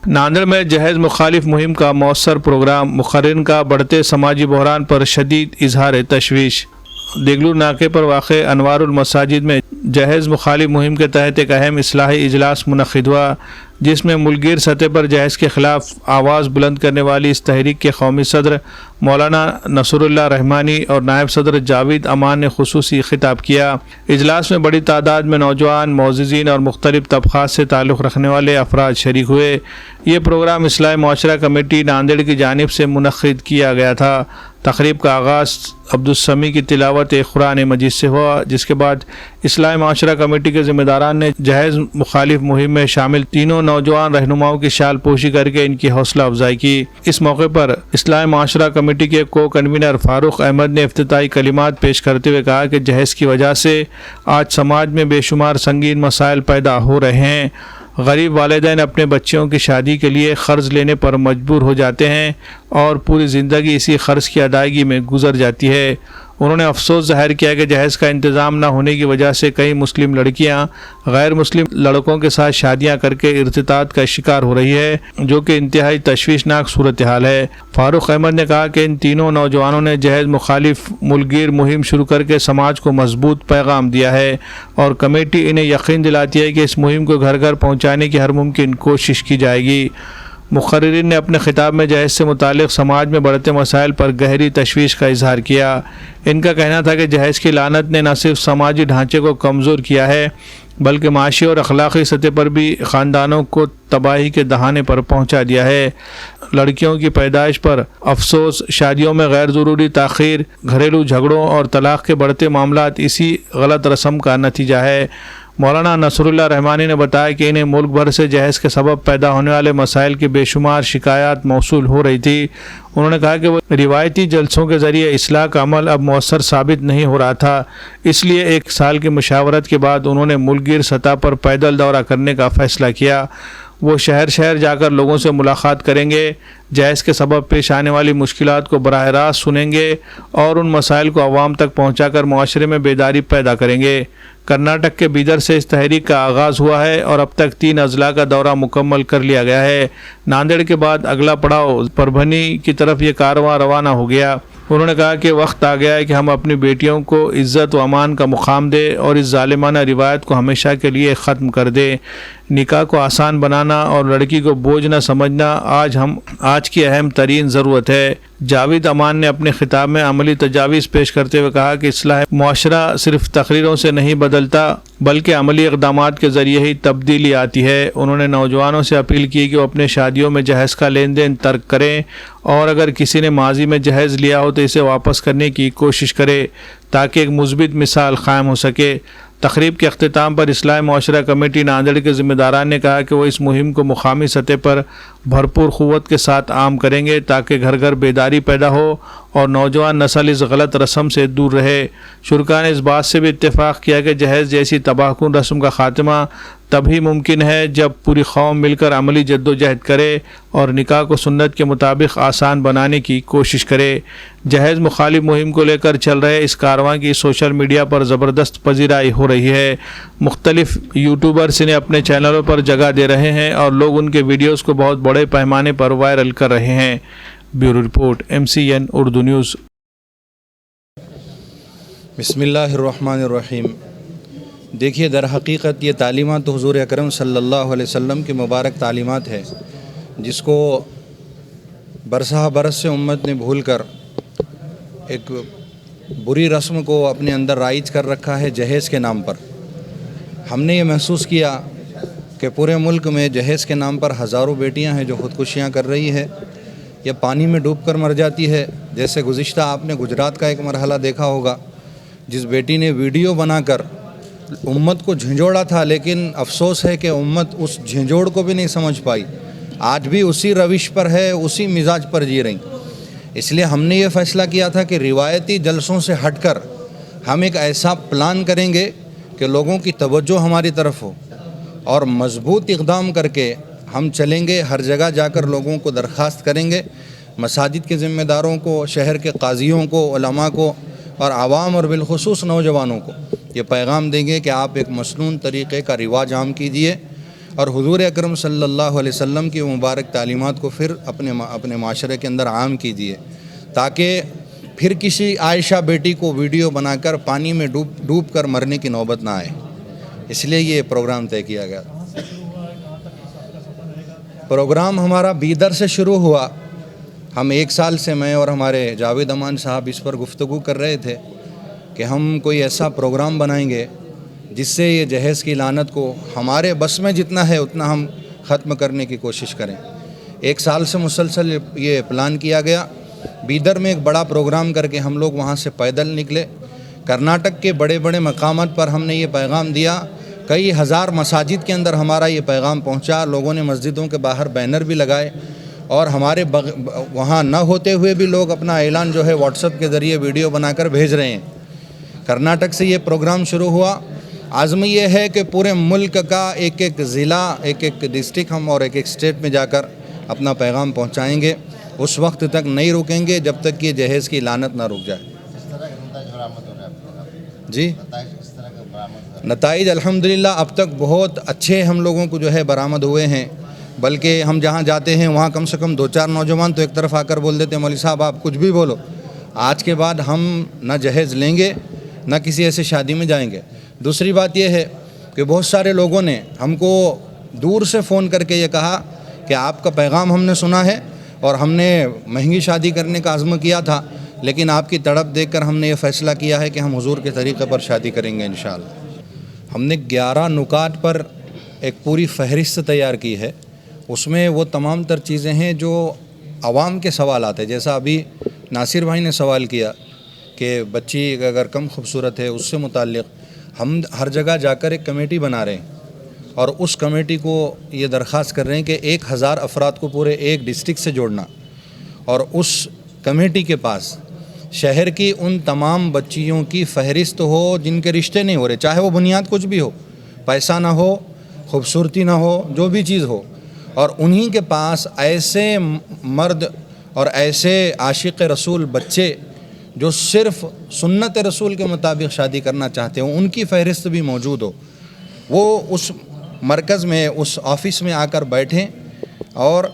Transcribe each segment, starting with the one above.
ناندیڑ میں جہیز مخالف مہم کا مؤثر پروگرام، مقررین کا بڑھتے سماجی بحران پر شدید اظہار تشویش۔ دیگلور ناکے پر واقع انوار المساجد میں جہیز مخالف مہم کے تحت ایک اہم اصلاحی اجلاس منعقد ہوا، جس میں ملک گیر سطح پر جہیز کے خلاف آواز بلند کرنے والی اس تحریک کے قومی صدر مولانا نصر اللہ رحمانی اور نائب صدر جاوید امان نے خصوصی خطاب کیا۔ اجلاس میں بڑی تعداد میں نوجوان، معززین اور مختلف طبقات سے تعلق رکھنے والے افراد شریک ہوئے۔ یہ پروگرام اصلاح معاشرہ کمیٹی ناندیڑ کی جانب سے منعقد کیا گیا تھا۔ تقریب کا آغاز عبدالسمیع کی تلاوت قرآن مجید سے ہوا، جس کے بعد اصلاح معاشرہ کمیٹی کے ذمہ داران نے جہیز مخالف مہم میں شامل تینوں نوجوان رہنماؤں کی شال پوشی کر کے ان کی حوصلہ افزائی کی۔ اس موقع پر اصلاح معاشرہ کمیٹی کے کو کنوینر فاروق احمد نے افتتاحی کلمات پیش کرتے ہوئے کہا کہ جہیز کی وجہ سے آج سماج میں بے شمار سنگین مسائل پیدا ہو رہے ہیں۔ غریب والدین اپنے بچوں کی شادی کے لیے قرض لینے پر مجبور ہو جاتے ہیں اور پوری زندگی اسی قرض کی ادائیگی میں گزر جاتی ہے۔ انہوں نے افسوس ظاہر کیا کہ جہیز کا انتظام نہ ہونے کی وجہ سے کئی مسلم لڑکیاں غیر مسلم لڑکوں کے ساتھ شادیاں کر کے ارتداد کا شکار ہو رہی ہے، جو کہ انتہائی تشویشناک صورتحال ہے۔ فاروق احمد نے کہا کہ ان تینوں نوجوانوں نے جہیز مخالف ملک گیر مہم شروع کر کے سماج کو مضبوط پیغام دیا ہے اور کمیٹی انہیں یقین دلاتی ہے کہ اس مہم کو گھر گھر پہنچانے کی ہر ممکن کوشش کی جائے گی۔ مقررین نے اپنے خطاب میں جہیز سے متعلق سماج میں بڑھتے مسائل پر گہری تشویش کا اظہار کیا۔ ان کا کہنا تھا کہ جہیز کی لعنت نے نہ صرف سماجی ڈھانچے کو کمزور کیا ہے بلکہ معاشی اور اخلاقی سطح پر بھی خاندانوں کو تباہی کے دہانے پر پہنچا دیا ہے۔ لڑکیوں کی پیدائش پر افسوس، شادیوں میں غیر ضروری تاخیر، گھریلو جھگڑوں اور طلاق کے بڑھتے معاملات اسی غلط رسم کا نتیجہ ہے۔ مولانا نصر اللہ رحمانی نے بتایا کہ انہیں ملک بھر سے جہیز کے سبب پیدا ہونے والے مسائل کی بے شمار شکایات موصول ہو رہی تھی۔ انہوں نے کہا کہ وہ روایتی جلسوں کے ذریعے اصلاح کا عمل اب مؤثر ثابت نہیں ہو رہا تھا، اس لیے 1 سال کی مشاورت کے بعد انہوں نے ملک گیر سطح پر پیدل دورہ کرنے کا فیصلہ کیا۔ وہ شہر شہر جا کر لوگوں سے ملاقات کریں گے، جہیز کے سبب پیش آنے والی مشکلات کو براہ راست سنیں گے اور ان مسائل کو عوام تک پہنچا کر معاشرے میں بیداری پیدا کریں گے۔ کرناٹک کے بیدر سے اس تحریک کا آغاز ہوا ہے اور اب تک 3 اضلاع کا دورہ مکمل کر لیا گیا ہے۔ ناندیڑ کے بعد اگلا پڑاؤ پربھنی کی طرف یہ کاررواں روانہ ہو گیا۔ انہوں نے کہا کہ وقت آ گیا ہے کہ ہم اپنی بیٹیوں کو عزت و امان کا مقام دیں اور اس ظالمانہ روایت کو ہمیشہ کے لیے ختم کر دیں۔ نکاح کو آسان بنانا اور لڑکی کو بوجھ نہ سمجھنا آج کی اہم ترین ضرورت ہے۔ جاوید امان نے اپنے خطاب میں عملی تجاویز پیش کرتے ہوئے کہا کہ اصلاح معاشرہ صرف تقریروں سے نہیں بدلتا بلکہ عملی اقدامات کے ذریعے ہی تبدیلی آتی ہے۔ انہوں نے نوجوانوں سے اپیل کی کہ وہ اپنے شادیوں میں جہیز کا لین دین ترک کریں اور اگر کسی نے ماضی میں جہیز لیا ہو تو اسے واپس کرنے کی کوشش کرے تاکہ ایک مثبت مثال قائم ہو سکے۔ تقریب کے اختتام پر اصلاح معاشرہ کمیٹی ناندیڑ کے ذمہ داران نے کہا کہ وہ اس مہم کو مقامی سطح پر بھرپور قوت کے ساتھ عام کریں گے تاکہ گھر گھر بیداری پیدا ہو اور نوجوان نسل اس غلط رسم سے دور رہے۔ شرکاء نے اس بات سے بھی اتفاق کیا کہ جہیز جیسی تباہ کن رسم کا خاتمہ تبھی ممکن ہے جب پوری قوم مل کر عملی جدوجہد کرے اور نکاح کو سنت کے مطابق آسان بنانے کی کوشش کرے۔ جہیز مخالف مہم کو لے کر چل رہے اس کارروائی کی سوشل میڈیا پر زبردست پذیرائی ہو رہی ہے۔ مختلف یوٹیوبرز انہیں اپنے چینلوں پر جگہ دے رہے ہیں اور لوگ ان کے ویڈیوز کو بہت بڑے پیمانے پر وائرل کر رہے ہیں۔ Bureau report MCN Urdu news. بسم اللہ الرحمن الرحیم۔ دیکھیے، در حقیقت یہ تعلیمات تو حضور اکرم صلی اللہ علیہ وسلم کی مبارک تعلیمات ہے، جس کو برسہ برس سے امت نے بھول کر ایک بری رسم کو اپنے اندر رائج کر رکھا ہے جہیز کے نام پر۔ ہم نے یہ محسوس کیا کہ پورے ملک میں جہیز کے نام پر ہزاروں بیٹیاں ہیں جو خودکشیاں کر رہی ہے یا پانی میں ڈوب کر مر جاتی ہے۔ جیسے گزشتہ آپ نے گجرات کا ایک مرحلہ دیکھا ہوگا، جس بیٹی نے ویڈیو بنا کر امت کو جھنجھوڑا تھا، لیکن افسوس ہے کہ امت اس جھنجھوڑ کو بھی نہیں سمجھ پائی، آج بھی اسی روش پر ہے، اسی مزاج پر جی رہی۔ اس لیے ہم نے یہ فیصلہ کیا تھا کہ روایتی جلسوں سے ہٹ کر ہم ایک ایسا پلان کریں گے کہ لوگوں کی توجہ ہماری طرف ہو اور مضبوط اقدام کر کے ہم چلیں گے، ہر جگہ جا کر لوگوں کو درخواست کریں گے، مساجد کے ذمہ داروں کو، شہر کے قاضیوں کو، علماء کو اور عوام اور بالخصوص نوجوانوں کو یہ پیغام دیں گے کہ آپ ایک مسنون طریقے کا رواج عام کیجیے اور حضور اکرم صلی اللہ علیہ وسلم کی مبارک تعلیمات کو پھر اپنے معاشرے کے اندر عام کیجیے، تاکہ پھر کسی عائشہ بیٹی کو ویڈیو بنا کر پانی میں ڈوب کر مرنے کی نوبت نہ آئے، اس لیے یہ پروگرام طے کیا گیا۔ پروگرام ہمارا بیدر سے شروع ہوا۔ ہم 1 سال سے میں اور ہمارے جاوید امان صاحب اس پر گفتگو کر رہے تھے کہ ہم کوئی ایسا پروگرام بنائیں گے جس سے یہ جہیز کی لعنت کو ہمارے بس میں جتنا ہے اتنا ہم ختم کرنے کی کوشش کریں۔ 1 سال سے مسلسل یہ پلان کیا گیا۔ بیدر میں ایک بڑا پروگرام کر کے ہم لوگ وہاں سے پیدل نکلے۔ کرناٹک کے بڑے بڑے مقامات پر ہم نے یہ پیغام دیا، کئی ہزار مساجد کے اندر ہمارا یہ پیغام پہنچا، لوگوں نے مسجدوں کے باہر بینر بھی لگائے، اور ہمارے وہاں نہ ہوتے ہوئے بھی لوگ اپنا اعلان جو ہے واٹس ایپ کے ذریعے ویڈیو بنا کر بھیج رہے ہیں۔ کرناٹک سے یہ پروگرام شروع ہوا۔ عزم یہ ہے کہ پورے ملک کا ایک ایک ضلع، ایک ایک ڈسٹرکٹ ہم اور ایک ایک اسٹیٹ میں جا کر اپنا پیغام پہنچائیں گے۔ اس وقت تک نہیں رکیں گے جب تک کہ جہیز کی لعنت نہ رک جائے۔ جی نتائج الحمدللہ اب تک بہت اچھے ہم لوگوں کو جو ہے برآمد ہوئے ہیں، بلکہ ہم جہاں جاتے ہیں وہاں کم سے کم 2-4 نوجوان تو ایک طرف آ کر بول دیتے ہیں مولوی صاحب آپ کچھ بھی بولو، آج کے بعد ہم نہ جہیز لیں گے نہ کسی ایسے شادی میں جائیں گے۔ دوسری بات یہ ہے کہ بہت سارے لوگوں نے ہم کو دور سے فون کر کے یہ کہا کہ آپ کا پیغام ہم نے سنا ہے اور ہم نے مہنگی شادی کرنے کا عزم کیا تھا، لیکن آپ کی تڑپ دیکھ کر ہم نے یہ فیصلہ کیا ہے کہ ہم حضور کے طریقے پر شادی کریں گے انشاءاللہ۔ ہم نے 11 نکات پر ایک پوری فہرست تیار کی ہے، اس میں وہ تمام تر چیزیں ہیں جو عوام کے سوالات ہیں۔ جیسا ابھی ناصر بھائی نے سوال کیا کہ بچی اگر کم خوبصورت ہے، اس سے متعلق ہم ہر جگہ جا کر ایک کمیٹی بنا رہے ہیں، اور اس کمیٹی کو یہ درخواست کر رہے ہیں کہ 1000 افراد کو پورے ایک ڈسٹرکٹ سے جوڑنا، اور اس کمیٹی کے پاس شہر کی ان تمام بچیوں کی فہرست ہو جن کے رشتے نہیں ہو رہے، چاہے وہ بنیاد کچھ بھی ہو، پیسہ نہ ہو، خوبصورتی نہ ہو، جو بھی چیز ہو، اور انہی کے پاس ایسے مرد اور ایسے عاشق رسول بچے جو صرف سنت رسول کے مطابق شادی کرنا چاہتے ہوں، ان کی فہرست بھی موجود ہو۔ وہ اس مرکز میں، اس آفس میں آ کر بیٹھیں اور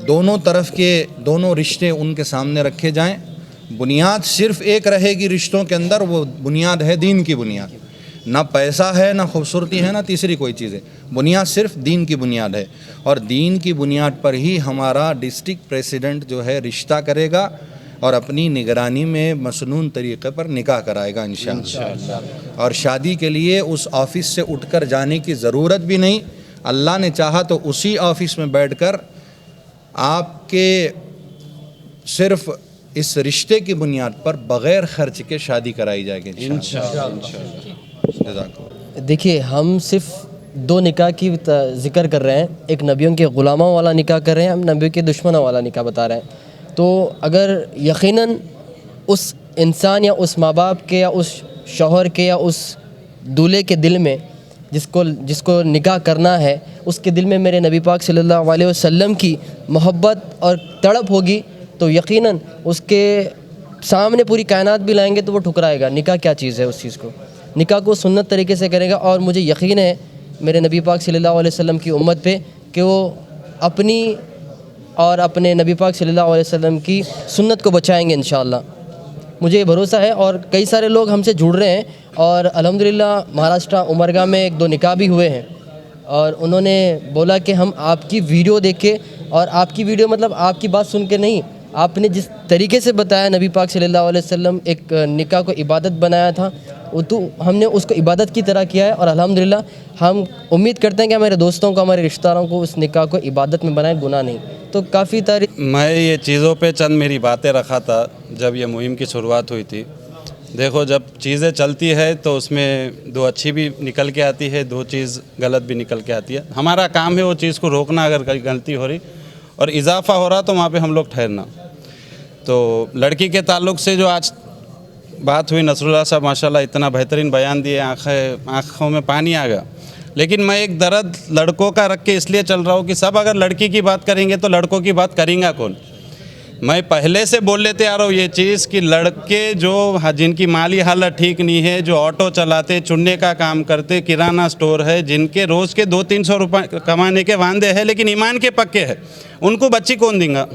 دونوں طرف کے دونوں رشتے ان کے سامنے رکھے جائیں۔ بنیاد صرف ایک رہے گی رشتوں کے اندر، وہ بنیاد ہے دین کی بنیاد، نہ پیسہ ہے نہ خوبصورتی ہے نہ تیسری کوئی چیز ہے، بنیاد صرف دین کی بنیاد ہے، اور دین کی بنیاد پر ہی ہمارا ڈسٹرکٹ پریزیڈنٹ جو ہے رشتہ کرے گا اور اپنی نگرانی میں مسنون طریقے پر نکاح کرائے گا انشاءاللہ۔ اور شادی کے لیے اس آفس سے اٹھ کر جانے کی ضرورت بھی نہیں، اللہ نے چاہا تو اسی آفس میں بیٹھ کر آپ کے صرف اس رشتے کی بنیاد پر بغیر خرچ کے شادی کرائی جائے گی انشاءاللہ۔ دیکھیے ہم صرف 2 نکاح کی ذکر کر رہے ہیں، ایک نبیوں کے غلاموں والا نکاح کر رہے ہیں، ہم نبیوں کے دشمنوں والا نکاح بتا رہے ہیں۔ تو اگر یقیناً اس انسان یا اس ماں باپ کے یا اس شوہر کے یا اس دولہے کے دل میں جس کو نکاح کرنا ہے، اس کے دل میں میرے نبی پاک صلی اللہ علیہ وسلم کی محبت اور تڑپ ہوگی، تو یقیناً اس کے سامنے پوری کائنات بھی لائیں گے تو وہ ٹھکرائے گا۔ نکاح کیا چیز ہے، اس چیز کو نکاح کو سنت طریقے سے کرے گا، اور مجھے یقین ہے میرے نبی پاک صلی اللہ علیہ وسلم کی امت پہ کہ وہ اپنی اور اپنے نبی پاک صلی اللہ علیہ وسلم کی سنت کو بچائیں گے انشاءاللہ، مجھے یہ بھروسہ ہے۔ اور کئی سارے لوگ ہم سے جڑ رہے ہیں، اور الحمدللہ مہاراشٹرا عمرگاہ میں 1-2 نکاح بھی ہوئے ہیں، اور انہوں نے بولا کہ ہم آپ کی ویڈیو دیکھ کے، اور آپ کی ویڈیو مطلب آپ کی بات سن کے نہیں، آپ نے جس طریقے سے بتایا نبی پاک صلی اللہ علیہ وسلم ایک نکاح کو عبادت بنایا تھا، تو ہم نے اس کو عبادت کی طرح کیا ہے، اور الحمدللہ ہم امید کرتے ہیں کہ ہمارے دوستوں کو، ہمارے رشتہ داروں کو اس نکاح کو عبادت میں بنائیں، گناہ نہیں۔ تو کافی میں یہ چیزوں پہ چند میری باتیں رکھا تھا جب یہ مہم کی شروعات ہوئی تھی۔ دیکھو جب چیزیں چلتی ہے تو اس میں 2 اچھی بھی نکل کے آتی ہے، 2 چیز غلط بھی نکل کے آتی ہے۔ ہمارا کام ہے وہ چیز کو روکنا، اگر کوئی غلطی ہو رہی اور اضافہ ہو رہا تو وہاں پہ ہم لوگ ٹھہرنا۔ تو لڑکی کے تعلق سے جو آج بات ہوئی، نصر اللہ صاحب ماشاءاللہ اتنا بہترین بیان دیے، آنکھوں میں پانی آ گیا۔ لیکن میں ایک درد لڑکوں کا رکھ کے اس لیے چل رہا ہوں کہ سب اگر لڑکی کی بات کریں گے تو لڑکوں کی بات کریں گا کون؟ میں پہلے سے بول لیتے آ رہا ہوں یہ چیز کہ لڑکے جو جن کی مالی حالت ٹھیک نہیں ہے، جو آٹو چلاتے، چننے کا کام کرتے، کرانہ سٹور ہے، جن کے روز کے 200-300 روپے کمانے کے واندے ہیں لیکن ایمان کے پکے ہیں، ان کو بچی کون دیں گا؟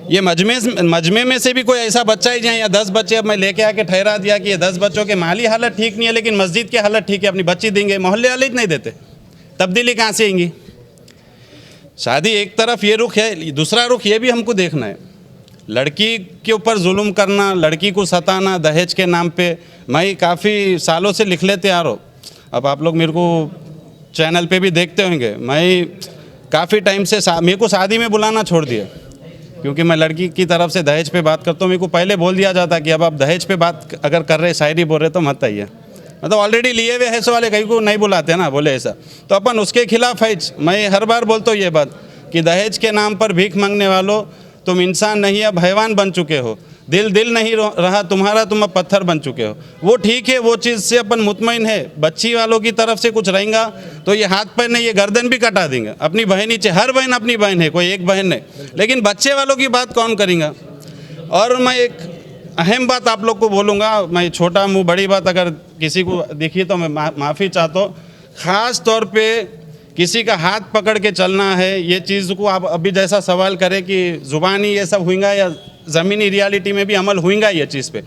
یہ مجمع میں سے بھی کوئی ایسا بچہ ہی جائیں یا 10 بچے، اب میں لے کے آ کے ٹھہرا دیا کہ یہ 10 بچوں کے مالی حالت ٹھیک نہیں ہے لیکن مسجد کی حالت ٹھیک ہے، اپنی بچی دیں گے، محلے والے نہیں دیتے، تبدیلی کہاں سے آئیں گی؟ شادی ایک طرف یہ رخ ہے، دوسرا رخ یہ بھی ہم کو دیکھنا ہے، لڑکی کے اوپر ظلم کرنا، لڑکی کو ستانا دہیج کے نام پہ، میں کافی سالوں سے لکھ لیتے آ رہا ہوں، اب آپ لوگ میرے کو چینل پہ بھی دیکھتے ہوں گے، میں کافی ٹائم سے میرے کو شادی میں بلانا چھوڑ دیا، کیونکہ میں لڑکی کی طرف سے دہیج پہ بات کرتا ہوں، میرے کو پہلے بول دیا جاتا کہ اب آپ دہیج پہ بات اگر کر رہے، شاعری بول رہے تو مت آئیے، مطلب آلریڈی لیے ہوئے حیث والے کہیں کو نہیں بلاتے نا، بولے ایسا تو اپن اس کے خلاف ہے۔ میں ہر بار بولتا ہوں یہ بات کہ دہیج کے نام پر بھیک مانگنے والوں، تم انسان نہیں اب حیوان بن چکے ہو، دل نہیں رہا تمہارا، تم اب پتھر بن چکے ہو، وہ ٹھیک ہے، وہ چیز سے اپن مطمئن ہے، بچی والوں کی طرف سے کچھ رہیں گا تو یہ ہاتھ پیر نہیں، یہ گردن بھی کٹا دیں گے، اپنی بہن ہی، ہر بہن اپنی بہن ہے، کوئی ایک بہن نہیں، لیکن بچے والوں کی بات کون کریں گا؟ اور میں ایک اہم بات آپ لوگ کو بولوں گا، میں چھوٹا منہ بڑی بات اگر کسی کو دکھی تو میں معافی چاہتا ہوں، خاص طور پہ کسی کا ہاتھ پکڑ کے چلنا ہے، یہ چیز کو آپ ابھی جیسا سوال کریں کہ زبانی یہ سب ہوئیں گا یا زمینی ریالٹی میں بھی عمل ہوئیں گا، یہ چیز پہ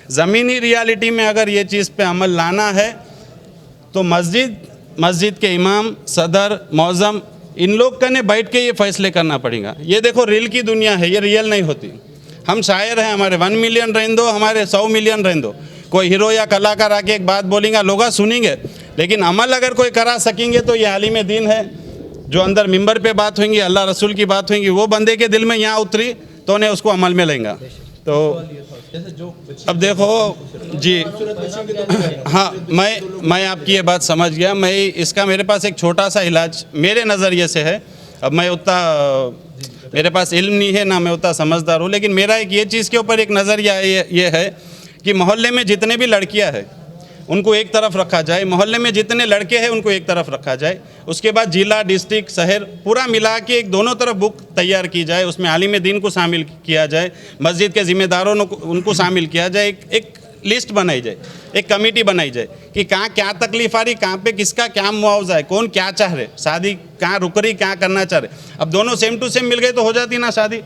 زمینی ریالٹی میں اگر یہ چیز پہ عمل لانا ہے تو مسجد کے امام، صدر، معظم، ان لوگ کا نے بیٹھ کے یہ فیصلے کرنا پڑے گا۔ یہ دیکھو ریل کی دنیا ہے، یہ ریئل نہیں ہوتی، ہم شاعر ہیں، ہمارے 1 ملین رہن دو، ہمارے 100 ملین رہن دو، کوئی ہیرو یا کلاکار آ کے ایک بات بولیں گا، لوگ سنیں گے، لیکن عمل اگر کوئی کرا سکیں گے تو یہ عالم دین ہے، جو اندر ممبر پہ بات ہوئیں گی، اللہ رسول کی بات ہوئیں گی، وہ بندے کے دل میں یہاں اتری تو انہیں اس کو عمل میں لیں گا۔ تو اب دیکھو جی، ہاں میں آپ کی یہ بات سمجھ گیا، میں اس کا میرے پاس ایک چھوٹا سا علاج میرے نظریے سے ہے، اب میں اتنا میرے پاس علم نہیں ہے، نہ میں اتنا سمجھدار ہوں، لیکن میرا ایک یہ چیز کے اوپر ایک نظریہ یہ ہے کہ محلے میں جتنے بھی لڑکیاں ہیں ان کو ایک طرف رکھا جائے، محلے میں جتنے لڑکے ہیں ان کو ایک طرف رکھا جائے، اس کے بعد ضلع، ڈسٹرکٹ، شہر پورا ملا کے ایک دونوں طرف بک تیار کی جائے، اس میں عالم دین کو شامل کیا جائے، مسجد کے ذمہ داروں ان کو شامل کیا جائے، ایک لسٹ بنائی جائے، ایک کمیٹی بنائی جائے کہ کہاں کیا تکلیف آ رہی، کہاں پہ کس کا کیا معاوضہ ہے، کون کیا چاہ رہے، شادی کہاں رک رہی، کیا کرنا چاہ رہے، اب دونوں سیم ٹو سیم مل گئے تو ہو جاتی نا شادی۔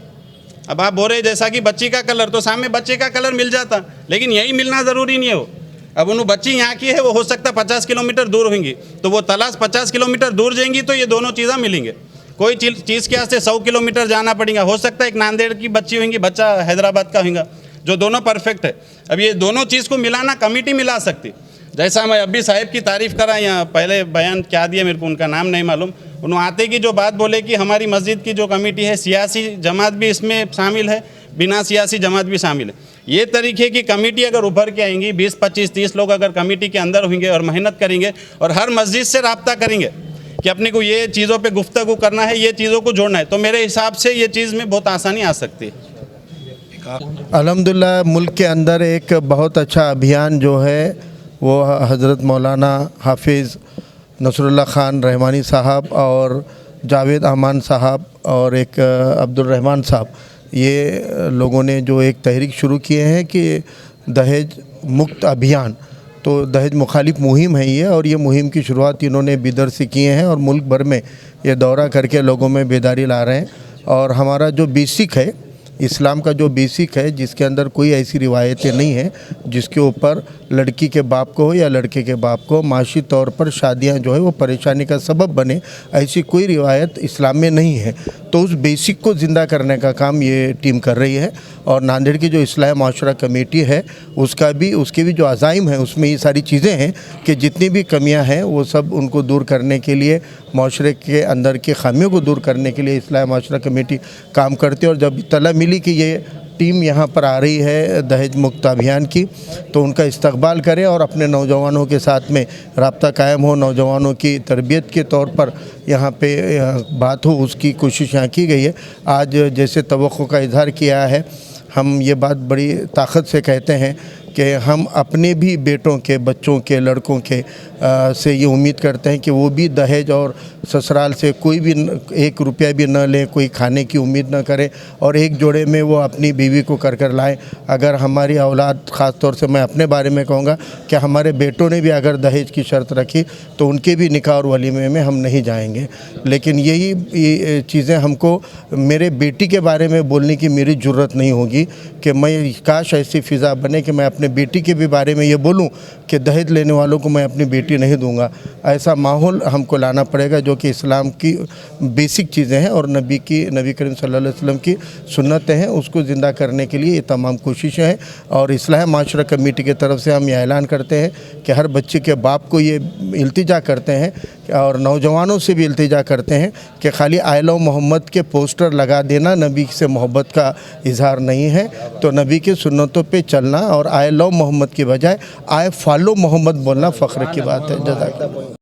اب آپ بول رہے جیسا کہ بچی کا کلر، تو سامنے بچے کا کلر مل جاتا، لیکن یہی ملنا ضروری نہیں ہو، اب انہوں بچی یہاں کی ہے، وہ ہو سکتا 50 کلومیٹر دور ہوئیں گی، تو وہ تلاش 50 کلومیٹر دور جائیں گی تو یہ دونوں چیزیں ملیں گے، کوئی چیز کے واسطے 100 کلومیٹر جانا پڑے گا، ہو سکتا ہے ایک ناندیڑ کی بچی ہوئیں گی، بچہ حیدرآباد کا ہوئیں گا، جو دونوں پرفیکٹ ہے۔ اب یہ دونوں چیز کو ملانا کمیٹی ملا سکتی، جیسا میں ابھی صاحب کی تعریف کرا یا پہلے بیان کیا دیا، میرے کو ان کا نام نہیں معلوم، انہوں آتے کی جو بات بولے کہ ہماری مسجد کی جو کمیٹی ہے سیاسی جماعت بھی اس میں شامل ہے، بنا سیاسی جماعت بھی شامل ہے، یہ طریقے کی کمیٹی اگر ابھر کے آئیں گی، 20 25 30 لوگ اگر کمیٹی کے اندر ہوئیں گے اور محنت کریں گے اور ہر مسجد سے رابطہ کریں گے کہ اپنے کو یہ چیزوں پہ گفتگو کرنا ہے، یہ چیزوں کو جوڑنا ہے، تو میرے حساب سے یہ چیز میں بہت آسانی آ سکتی ہے۔ الحمدللہ ملک کے اندر ایک بہت اچھا ابھیان جو ہے وہ حضرت مولانا حافظ نصر اللہ خان رحمانی صاحب اور جاوید احمان صاحب اور ایک عبد الرحمن صاحب، یہ لوگوں نے جو ایک تحریک شروع کیے ہیں کہ دہیج مکت ابھیان، تو دہیج مخالف مہم ہے یہ، اور یہ مہم کی شروعات انہوں نے بیدر سے کیے ہیں اور ملک بھر میں یہ دورہ کر کے لوگوں میں بیداری لا رہے ہیں۔ اور ہمارا جو بیسک ہے، اسلام کا جو بیسک ہے، جس کے اندر کوئی ایسی روایتیں نہیں ہیں جس کے اوپر لڑکی کے باپ کو یا لڑکے کے باپ کو معاشی طور پر شادیاں جو ہے وہ پریشانی کا سبب بنے، ایسی کوئی روایت اسلام میں نہیں ہے، تو اس بیسک کو زندہ کرنے کا کام یہ ٹیم کر رہی ہے۔ اور ناندیڑ کی جو اصلاح معاشرہ کمیٹی ہے اس کے بھی جو عزائم ہیں اس میں یہ ساری چیزیں ہیں کہ جتنی بھی کمیاں ہیں وہ سب ان کو دور کرنے کے لیے، معاشرے کے اندر کی خامیوں کو دور کرنے کے لیے اصلاح معاشرہ کمیٹی کام کرتی ہے۔ اور جب اطلاع ملی کہ یہ ٹیم یہاں پر آ رہی ہے دہیج مکت ابھیان کی، تو ان کا استقبال کرے اور اپنے نوجوانوں کے ساتھ میں رابطہ قائم ہو، نوجوانوں کی تربیت کے طور پر یہاں پہ بات ہو، اس کی کوشش یہاں کی گئی ہے۔ آج جیسے توقع کا اظہار کیا ہے، ہم یہ بات بڑی طاقت سے کہتے ہیں کہ ہم اپنے بھی بیٹوں کے بچوں کے لڑکوں کے سے یہ امید کرتے ہیں کہ وہ بھی دہیج اور سسرال سے کوئی بھی 1 روپیہ بھی نہ لیں, کوئی کھانے کی امید نہ کریں, اور ایک جوڑے میں وہ اپنی بیوی کو کر لائیں. اگر ہماری اولاد, خاص طور سے میں اپنے بارے میں کہوں گا کہ ہمارے بیٹوں نے بھی اگر دہیج کی شرط رکھی تو ان کے بھی نکاح اور ولیمے میں ہم نہیں جائیں گے. لیکن یہی چیزیں ہم کو میرے بیٹی کے بارے میں بولنے کی میری جرت نہیں ہوگی کہ میں, کاش ایسی فضا بنے کہ میں اپنے بیٹی کے بھی بارے میں یہ بولوں کہ دہیج لینے والوں کو میں اپنی بیٹی نہیں دوں گا. ایسا ماحول ہم کو لانا پڑے گا جو کہ اسلام کی بیسک چیزیں ہیں اور نبی کریم صلی اللہ علیہ وسلم کی سنتیں ہیں, اس کو زندہ کرنے کے لیے یہ تمام کوششیں ہیں. اور اصلاح معاشرہ کمیٹی کی طرف سے ہم یہ اعلان کرتے ہیں کہ ہر بچے کے باپ کو یہ التجا کرتے ہیں اور نوجوانوں سے بھی التجا کرتے ہیں کہ خالی آئی لو محمد کے پوسٹر لگا دینا نبی سے محبت کا اظہار نہیں ہے. تو نبی کی سنتوں پہ چلنا اور آئی لو محمد کی بجائے آئی فالو محمد بولنا فخر کی بات ہے. جزاک اللہ.